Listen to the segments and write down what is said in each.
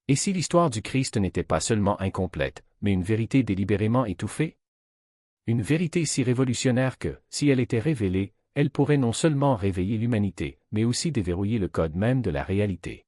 Et si l'histoire du Christ n'était pas seulement incomplète, mais une vérité délibérément étouffée? Une vérité si révolutionnaire que, si elle était révélée, elle pourrait non seulement réveiller l'humanité, mais aussi déverrouiller le code même de la réalité.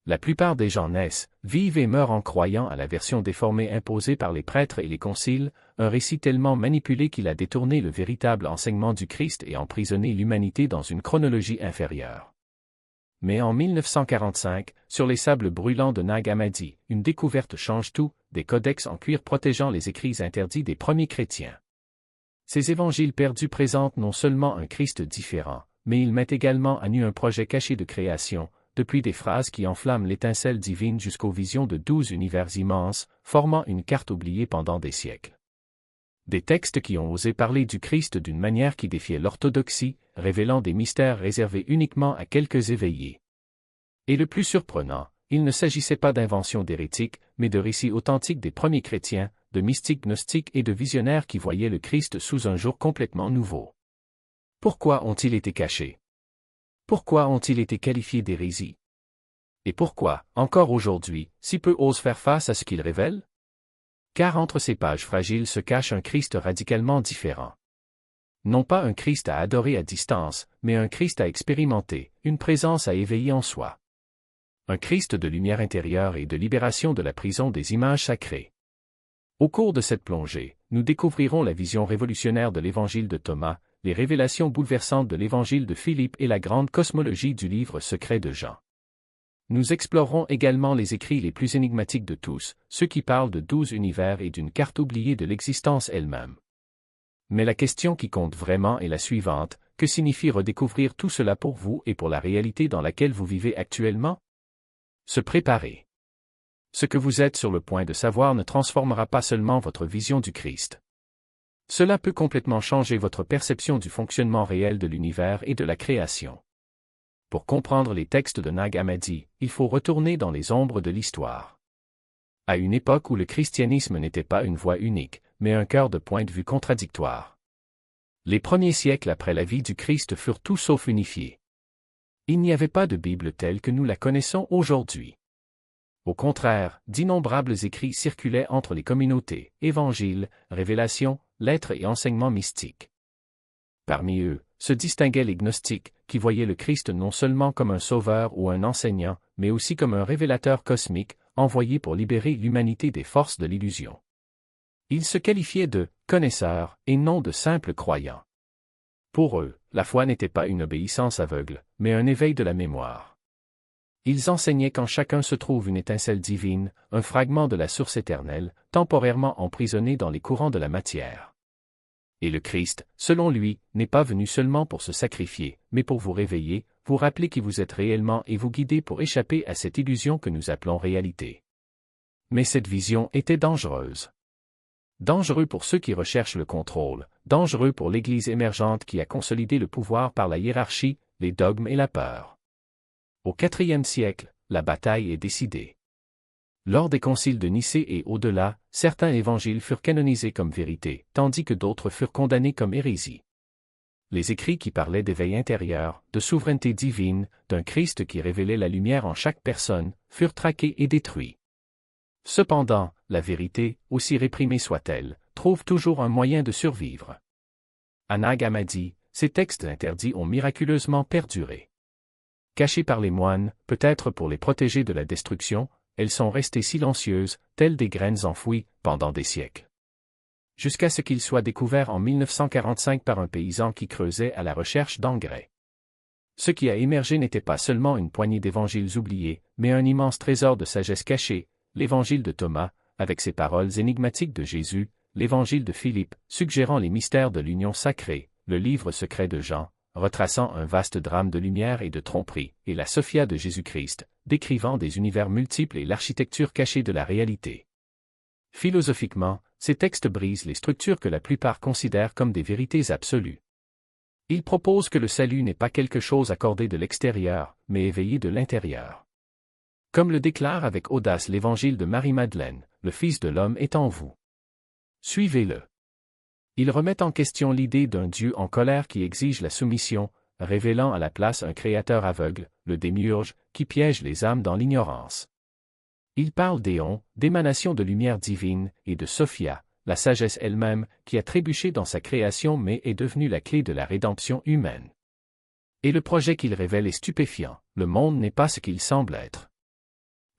La plupart des gens naissent, vivent et meurent en croyant à la version déformée imposée par les prêtres et les conciles, un récit tellement manipulé qu'il a détourné le véritable enseignement du Christ et emprisonné l'humanité dans une chronologie inférieure. Mais en 1945, sur les sables brûlants de Nag Hammadi, une découverte change tout, des codex en cuir protégeant les écrits interdits des premiers chrétiens. Ces évangiles perdus présentent non seulement un Christ différent, mais ils mettent également à nu un projet caché de création, depuis des phrases qui enflamment l'étincelle divine jusqu'aux visions de 12 univers immenses, formant une carte oubliée pendant des siècles. Des textes qui ont osé parler du Christ d'une manière qui défiait l'orthodoxie, révélant des mystères réservés uniquement à quelques éveillés. Et le plus surprenant, il ne s'agissait pas d'inventions d'hérétiques, mais de récits authentiques des premiers chrétiens, de mystiques gnostiques et de visionnaires qui voyaient le Christ sous un jour complètement nouveau. Pourquoi ont-ils été cachés? Pourquoi ont-ils été qualifiés d'hérésie? Et pourquoi, encore aujourd'hui, si peu osent faire face à ce qu'ils révèlent? Car entre ces pages fragiles se cache un Christ radicalement différent. Non pas un Christ à adorer à distance, mais un Christ à expérimenter, une présence à éveiller en soi. Un Christ de lumière intérieure et de libération de la prison des images sacrées. Au cours de cette plongée, nous découvrirons la vision révolutionnaire de l'Évangile de Thomas, les révélations bouleversantes de l'Évangile de Philippe et la grande cosmologie du livre secret de Jean. Nous explorerons également les écrits les plus énigmatiques de tous, ceux qui parlent de 12 univers et d'une carte oubliée de l'existence elle-même. Mais la question qui compte vraiment est la suivante: que signifie redécouvrir tout cela pour vous et pour la réalité dans laquelle vous vivez actuellement? Se préparer. Ce que vous êtes sur le point de savoir ne transformera pas seulement votre vision du Christ. Cela peut complètement changer votre perception du fonctionnement réel de l'univers et de la création. Pour comprendre les textes de Nag Hammadi, il faut retourner dans les ombres de l'histoire. À une époque où le christianisme n'était pas une voie unique, mais un cœur de point de vue contradictoire. Les premiers siècles après la vie du Christ furent tout sauf unifiés. Il n'y avait pas de Bible telle que nous la connaissons aujourd'hui. Au contraire, d'innombrables écrits circulaient entre les communautés, évangiles, révélations, lettres et enseignements mystiques. Parmi eux, se distinguaient les gnostiques, qui voyaient le Christ non seulement comme un sauveur ou un enseignant, mais aussi comme un révélateur cosmique, envoyé pour libérer l'humanité des forces de l'illusion. Ils se qualifiaient de « connaisseurs » et non de simples croyants. Pour eux, la foi n'était pas une obéissance aveugle, mais un éveil de la mémoire. Ils enseignaient qu'en chacun se trouve une étincelle divine, un fragment de la source éternelle, temporairement emprisonné dans les courants de la matière. Et le Christ, selon lui, n'est pas venu seulement pour se sacrifier, mais pour vous réveiller, vous rappeler qui vous êtes réellement et vous guider pour échapper à cette illusion que nous appelons réalité. Mais cette vision était dangereuse. Dangereux pour ceux qui recherchent le contrôle, dangereux pour l'Église émergente qui a consolidé le pouvoir par la hiérarchie, les dogmes et la peur. Au IVe siècle, la bataille est décidée. Lors des conciles de Nicée et au-delà, certains évangiles furent canonisés comme vérité, tandis que d'autres furent condamnés comme hérésie. Les écrits qui parlaient d'éveil intérieur, de souveraineté divine, d'un Christ qui révélait la lumière en chaque personne, furent traqués et détruits. Cependant, la vérité, aussi réprimée soit-elle, trouve toujours un moyen de survivre. À Nag Hammadi, ces textes interdits ont miraculeusement perduré. Cachés par les moines, peut-être pour les protéger de la destruction, elles sont restées silencieuses, telles des graines enfouies, pendant des siècles. Jusqu'à ce qu'ils soient découverts en 1945 par un paysan qui creusait à la recherche d'engrais. Ce qui a émergé n'était pas seulement une poignée d'évangiles oubliés, mais un immense trésor de sagesse cachée, l'évangile de Thomas, avec ses paroles énigmatiques de Jésus, l'évangile de Philippe, suggérant les mystères de l'union sacrée, le livre secret de Jean, retraçant un vaste drame de lumière et de tromperie, et la Sophia de Jésus-Christ, décrivant des univers multiples et l'architecture cachée de la réalité. Philosophiquement, ces textes brisent les structures que la plupart considèrent comme des vérités absolues. Ils proposent que le salut n'est pas quelque chose accordé de l'extérieur, mais éveillé de l'intérieur. Comme le déclare avec audace l'évangile de Marie-Madeleine, le Fils de l'homme est en vous. Suivez-le. Ils remettent en question l'idée d'un Dieu en colère qui exige la soumission, révélant à la place un créateur aveugle, le démiurge, qui piège les âmes dans l'ignorance. Il parle d'éon, d'émanation de lumière divine, et de Sophia, la sagesse elle-même, qui a trébuché dans sa création mais est devenue la clé de la rédemption humaine. Et le projet qu'il révèle est stupéfiant, le monde n'est pas ce qu'il semble être.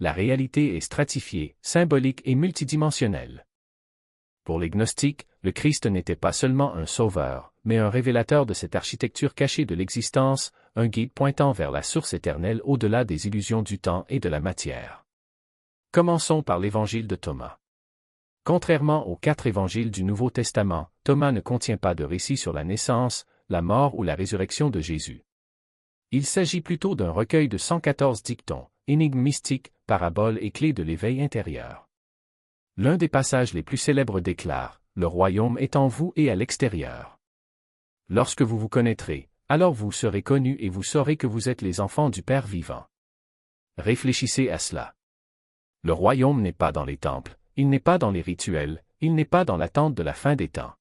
La réalité est stratifiée, symbolique et multidimensionnelle. Pour les gnostiques, le Christ n'était pas seulement un sauveur, mais un révélateur de cette architecture cachée de l'existence, un guide pointant vers la source éternelle au-delà des illusions du temps et de la matière. Commençons par l'évangile de Thomas. Contrairement aux 4 évangiles du Nouveau Testament, Thomas ne contient pas de récit sur la naissance, la mort ou la résurrection de Jésus. Il s'agit plutôt d'un recueil de 114 dictons, énigmes mystiques, paraboles et clés de l'éveil intérieur. L'un des passages les plus célèbres déclare « Le royaume est en vous et à l'extérieur. Lorsque vous vous connaîtrez, alors vous serez connus et vous saurez que vous êtes les enfants du Père vivant. » Réfléchissez à cela. Le royaume n'est pas dans les temples, il n'est pas dans les rituels, il n'est pas dans l'attente de la fin des temps.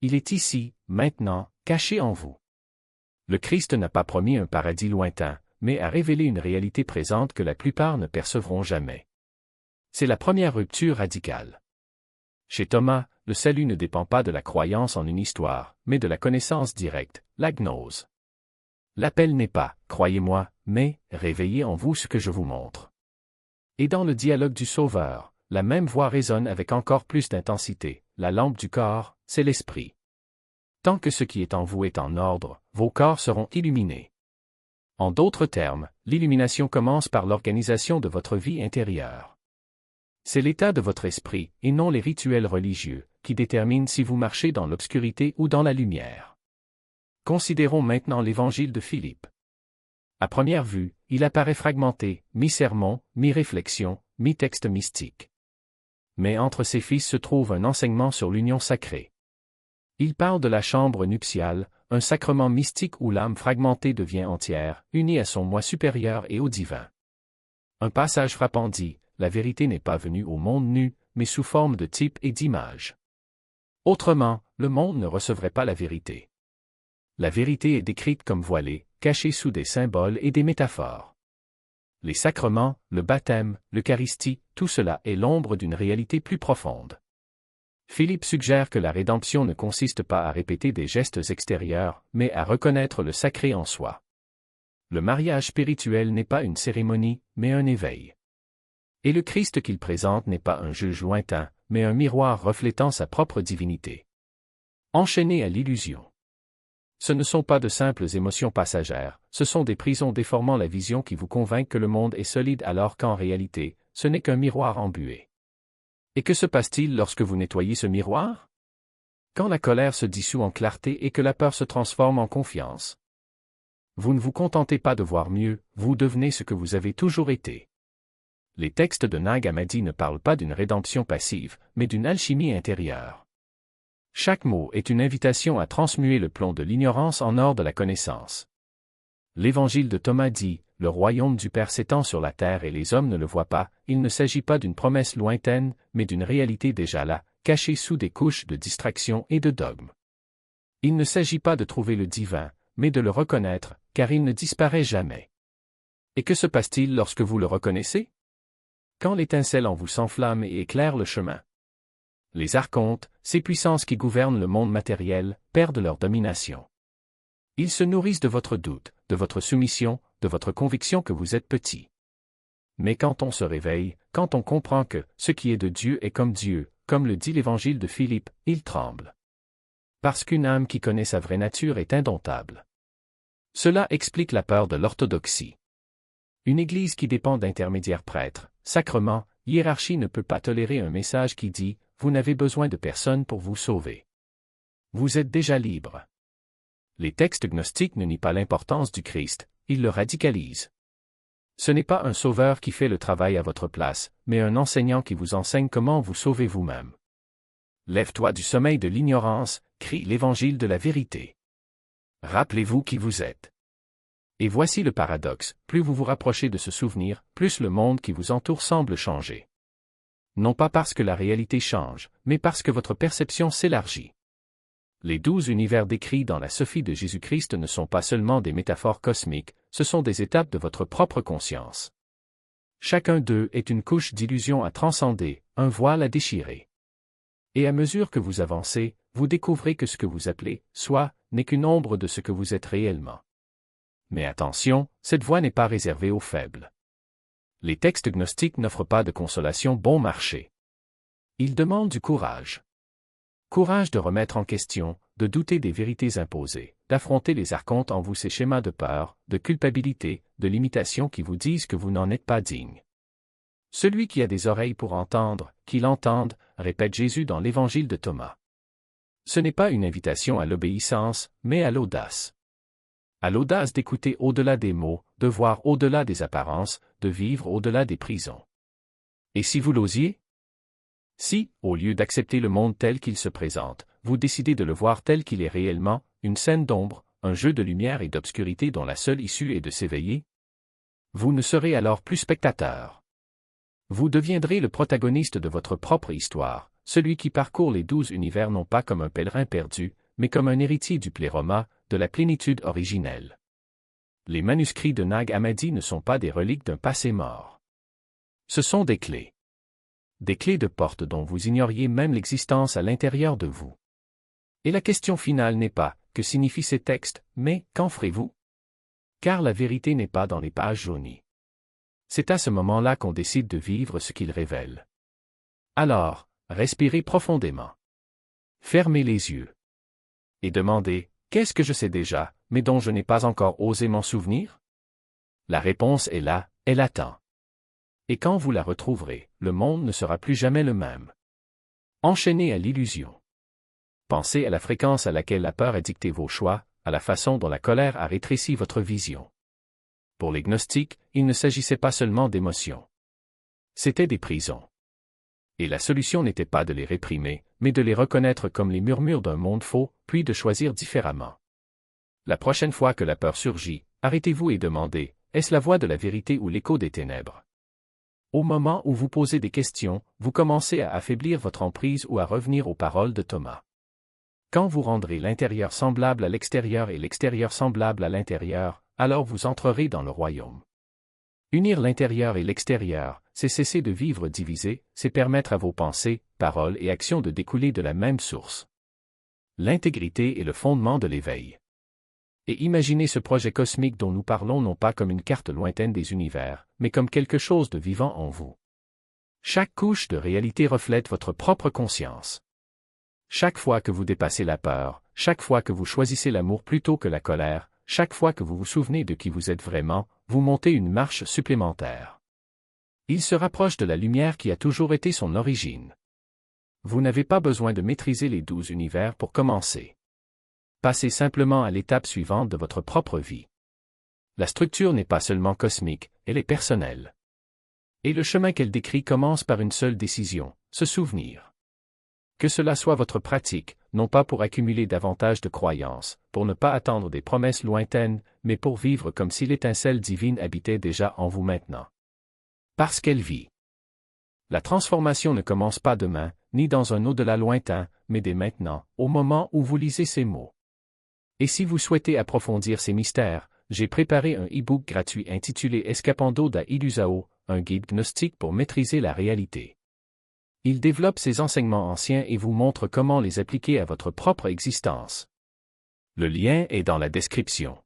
Il est ici, maintenant, caché en vous. Le Christ n'a pas promis un paradis lointain, mais a révélé une réalité présente que la plupart ne percevront jamais. C'est la première rupture radicale. Chez Thomas, le salut ne dépend pas de la croyance en une histoire, mais de la connaissance directe, la gnose. L'appel n'est pas « croyez-moi », mais « réveillez en vous ce que je vous montre ». Et dans le dialogue du Sauveur, la même voix résonne avec encore plus d'intensité, la lampe du corps, c'est l'esprit. Tant que ce qui est en vous est en ordre, vos corps seront illuminés. En d'autres termes, l'illumination commence par l'organisation de votre vie intérieure. C'est l'état de votre esprit, et non les rituels religieux, qui déterminent si vous marchez dans l'obscurité ou dans la lumière. Considérons maintenant l'évangile de Philippe. À première vue, il apparaît fragmenté, mi-sermon, mi-réflexion, mi-texte mystique. Mais entre ses fils se trouve un enseignement sur l'union sacrée. Il parle de la chambre nuptiale, un sacrement mystique où l'âme fragmentée devient entière, unie à son moi supérieur et au divin. Un passage frappant dit « La vérité n'est pas venue au monde nu, mais sous forme de type et d'image. » Autrement, le monde ne recevrait pas la vérité. La vérité est décrite comme voilée, cachée sous des symboles et des métaphores. Les sacrements, le baptême, l'Eucharistie, tout cela est l'ombre d'une réalité plus profonde. Philippe suggère que la rédemption ne consiste pas à répéter des gestes extérieurs, mais à reconnaître le sacré en soi. Le mariage spirituel n'est pas une cérémonie, mais un éveil. Et le Christ qu'il présente n'est pas un juge lointain, mais un miroir reflétant sa propre divinité. Enchaîné à l'illusion. Ce ne sont pas de simples émotions passagères, ce sont des prisons déformant la vision qui vous convainquent que le monde est solide alors qu'en réalité, ce n'est qu'un miroir embué. Et que se passe-t-il lorsque vous nettoyez ce miroir? Quand la colère se dissout en clarté et que la peur se transforme en confiance. Vous ne vous contentez pas de voir mieux, vous devenez ce que vous avez toujours été. Les textes de Nag Hammadi ne parlent pas d'une rédemption passive, mais d'une alchimie intérieure. Chaque mot est une invitation à transmuer le plomb de l'ignorance en or de la connaissance. L'évangile de Thomas dit « Le royaume du Père s'étend sur la terre et les hommes ne le voient pas, il ne s'agit pas d'une promesse lointaine, mais d'une réalité déjà là, cachée sous des couches de distraction et de dogmes. Il ne s'agit pas de trouver le divin, mais de le reconnaître, car il ne disparaît jamais. Et que se passe-t-il lorsque vous le reconnaissez? Quand l'étincelle en vous s'enflamme et éclaire le chemin. Les archontes, ces puissances qui gouvernent le monde matériel, perdent leur domination. Ils se nourrissent de votre doute, de votre soumission, de votre conviction que vous êtes petit. Mais quand on se réveille, quand on comprend que ce qui est de Dieu est comme Dieu, comme le dit l'évangile de Philippe, il tremble. Parce qu'une âme qui connaît sa vraie nature est indomptable. Cela explique la peur de l'orthodoxie. Une église qui dépend d'intermédiaires prêtres, sacrements, hiérarchie ne peut pas tolérer un message qui dit « Vous n'avez besoin de personne pour vous sauver. Vous êtes déjà libre. » Les textes gnostiques ne nient pas l'importance du Christ, ils le radicalisent. Ce n'est pas un sauveur qui fait le travail à votre place, mais un enseignant qui vous enseigne comment vous sauver vous-même. Lève-toi du sommeil de l'ignorance, crie l'évangile de la vérité. Rappelez-vous qui vous êtes. Et voici le paradoxe, plus vous vous rapprochez de ce souvenir, plus le monde qui vous entoure semble changer. Non pas parce que la réalité change, mais parce que votre perception s'élargit. Les 12 univers décrits dans la Sophie de Jésus-Christ ne sont pas seulement des métaphores cosmiques, ce sont des étapes de votre propre conscience. Chacun d'eux est une couche d'illusion à transcender, un voile à déchirer. Et à mesure que vous avancez, vous découvrez que ce que vous appelez « soi » n'est qu'une ombre de ce que vous êtes réellement. Mais attention, cette voie n'est pas réservée aux faibles. Les textes gnostiques n'offrent pas de consolation bon marché. Ils demandent du courage. Courage de remettre en question, de douter des vérités imposées, d'affronter les archontes en vous ces schémas de peur, de culpabilité, de limitation qui vous disent que vous n'en êtes pas digne. Celui qui a des oreilles pour entendre, qu'il entende, répète Jésus dans l'Évangile de Thomas. Ce n'est pas une invitation à l'obéissance, mais à l'audace. À l'audace d'écouter au-delà des mots, de voir au-delà des apparences, de vivre au-delà des prisons. Et si vous l'osiez? Si, au lieu d'accepter le monde tel qu'il se présente, vous décidez de le voir tel qu'il est réellement, une scène d'ombre, un jeu de lumière et d'obscurité dont la seule issue est de s'éveiller, vous ne serez alors plus spectateur. Vous deviendrez le protagoniste de votre propre histoire, celui qui parcourt les 12 univers non pas comme un pèlerin perdu, mais comme un héritier du pléroma, de la plénitude originelle. Les manuscrits de Nag Hammadi ne sont pas des reliques d'un passé mort. Ce sont des clés. Des clés de porte dont vous ignoriez même l'existence à l'intérieur de vous. Et la question finale n'est pas « que signifient ces textes ?» mais « qu'en ferez-vous » Car la vérité n'est pas dans les pages jaunies. C'est à ce moment-là qu'on décide de vivre ce qu'ils révèlent. Alors, respirez profondément. Fermez les yeux. Et demandez « qu'est-ce que je sais déjà, mais dont je n'ai pas encore osé m'en souvenir ?» La réponse est là, elle attend. Et quand vous la retrouverez, le monde ne sera plus jamais le même. Enchaînez à l'illusion. Pensez à la fréquence à laquelle la peur a dicté vos choix, à la façon dont la colère a rétréci votre vision. Pour les gnostiques, il ne s'agissait pas seulement d'émotions. C'étaient des prisons. Et la solution n'était pas de les réprimer, mais de les reconnaître comme les murmures d'un monde faux, puis de choisir différemment. La prochaine fois que la peur surgit, arrêtez-vous et demandez, est-ce la voix de la vérité ou l'écho des ténèbres? Au moment où vous posez des questions, vous commencez à affaiblir votre emprise ou à revenir aux paroles de Thomas. Quand vous rendrez l'intérieur semblable à l'extérieur et l'extérieur semblable à l'intérieur, alors vous entrerez dans le royaume. Unir l'intérieur et l'extérieur, c'est cesser de vivre divisé, c'est permettre à vos pensées, paroles et actions de découler de la même source. L'intégrité est le fondement de l'éveil. Et imaginez ce projet cosmique dont nous parlons non pas comme une carte lointaine des univers, mais comme quelque chose de vivant en vous. Chaque couche de réalité reflète votre propre conscience. Chaque fois que vous dépassez la peur, chaque fois que vous choisissez l'amour plutôt que la colère, chaque fois que vous vous souvenez de qui vous êtes vraiment, vous montez une marche supplémentaire. Il se rapproche de la lumière qui a toujours été son origine. Vous n'avez pas besoin de maîtriser les 12 univers pour commencer. Passez simplement à l'étape suivante de votre propre vie. La structure n'est pas seulement cosmique, elle est personnelle. Et le chemin qu'elle décrit commence par une seule décision, se souvenir. Que cela soit votre pratique, non pas pour accumuler davantage de croyances, pour ne pas attendre des promesses lointaines, mais pour vivre comme si l'étincelle divine habitait déjà en vous maintenant. Parce qu'elle vit. La transformation ne commence pas demain, ni dans un au-delà lointain, mais dès maintenant, au moment où vous lisez ces mots. Et si vous souhaitez approfondir ces mystères, j'ai préparé un e-book gratuit intitulé Escapando da Illusão, un guide gnostique pour maîtriser la réalité. Il développe ces enseignements anciens et vous montre comment les appliquer à votre propre existence. Le lien est dans la description.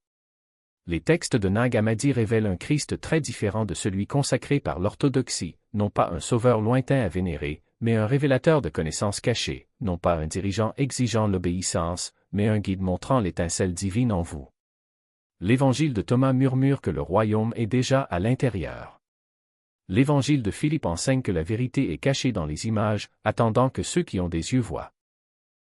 Les textes de Nag Hammadi révèlent un Christ très différent de celui consacré par l'orthodoxie, non pas un sauveur lointain à vénérer, mais un révélateur de connaissances cachées, non pas un dirigeant exigeant l'obéissance, mais un guide montrant l'étincelle divine en vous. L'Évangile de Thomas murmure que le royaume est déjà à l'intérieur. L'Évangile de Philippe enseigne que la vérité est cachée dans les images, attendant que ceux qui ont des yeux voient.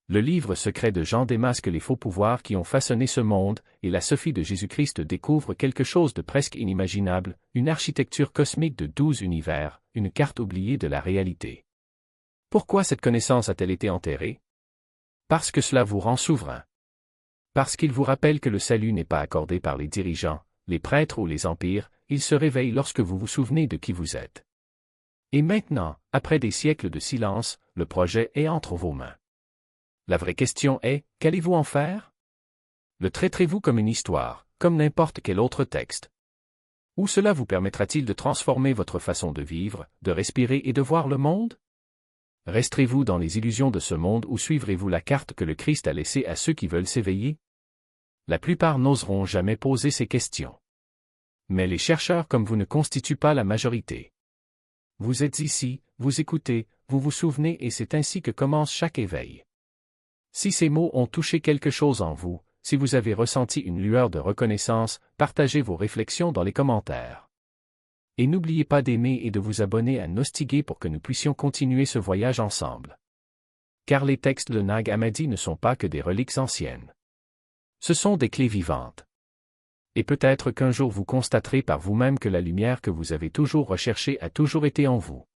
Le livre secret de Jean démasque les faux pouvoirs qui ont façonné ce monde, et la Sophie de Jésus-Christ découvre quelque chose de presque inimaginable, une architecture cosmique de 12 univers, une carte oubliée de la réalité. Pourquoi cette connaissance a-t-elle été enterrée? Parce que cela vous rend souverain. Parce qu'il vous rappelle que le salut n'est pas accordé par les dirigeants, les prêtres ou les empires, il se réveille lorsque vous vous souvenez de qui vous êtes. Et maintenant, après des siècles de silence, le projet est entre vos mains. La vraie question est, qu'allez-vous en faire? Le traiterez-vous comme une histoire, comme n'importe quel autre texte? Ou cela vous permettra-t-il de transformer votre façon de vivre, de respirer et de voir le monde? Resterez-vous dans les illusions de ce monde ou suivrez-vous la carte que le Christ a laissée à ceux qui veulent s'éveiller? La plupart n'oseront jamais poser ces questions. Mais les chercheurs comme vous ne constituent pas la majorité. Vous êtes ici, vous écoutez, vous vous souvenez et c'est ainsi que commence chaque éveil. Si ces mots ont touché quelque chose en vous, si vous avez ressenti une lueur de reconnaissance, partagez vos réflexions dans les commentaires. Et n'oubliez pas d'aimer et de vous abonner à Nostiguer pour que nous puissions continuer ce voyage ensemble. Car les textes de Nag Hammadi ne sont pas que des reliques anciennes. Ce sont des clés vivantes. Et peut-être qu'un jour vous constaterez par vous-même que la lumière que vous avez toujours recherchée a toujours été en vous.